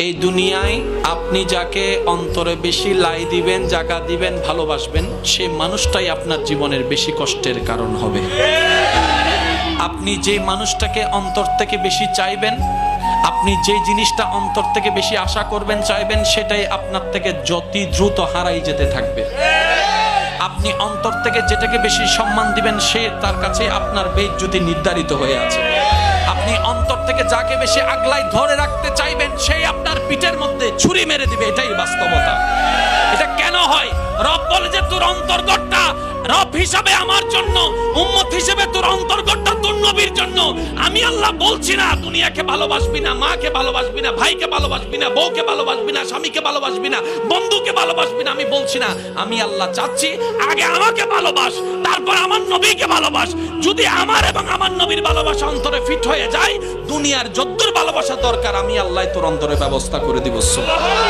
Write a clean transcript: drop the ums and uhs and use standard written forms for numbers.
এই দুনিয়ায় আপনি যাকে অন্তরে বেশি লাই দিবেন, জায়গা দিবেন, ভালোবাসবেন, সেই মানুষটাই আপনার জীবনের বেশি কষ্টের কারণ হবে। আপনি যে মানুষটাকে অন্তর থেকে বেশি চাইবেন, আপনি যে জিনিসটা অন্তর থেকে বেশি আশা করবেন, চাইবেন, সেটাই আপনার থেকে যতি দ্রুত হারাই যেতে থাকবে। আপনি অন্তর থেকে যেটাকে বেশি সম্মান দিবেন, সে তার কাছে আপনার বেইজ্জতি নির্ধারিত হয়ে আছে। আপনি অন্তর থেকে যাকে বেশি আগলাই ধরে রাখতে চাইবেন, সেই আপনার পিঠের মধ্যে ছুরি মেরে দিবে। এটাই বাস্তবতা। এটা কেন হয়? রব বলে যে তোর অন্তর্গতটা রব হিসাবে আমার জন্য, উম্মত হিসেবে তোর অন্তর্গতটা তোর নবীর জন্য। আমি আল্লাহ বলছি না দুনিয়াকে ভালোবাসবি না, মাকে ভালোবাসবি না, ভাইকে ভালোবাসবি না, বউকে ভালোবাসবি না, স্বামীকে ভালোবাসবি না, বন্ধুকে ভালোবাসবি না। আমি বলছি না, আমি আল্লাহ চাচ্ছি আগে আমাকে ভালোবাস, তারপর আমার নবীকে ভালোবাস। যদি আমার এবং আমার নবীর ভালোবাসা অন্তরে ফিট হয়ে যায়, দুনিয়ার যদ্দুর ভালোবাসা দরকার আমি আল্লাহ তোর অন্তরে ব্যবস্থা করে দিব। সুবহানাল্লাহ।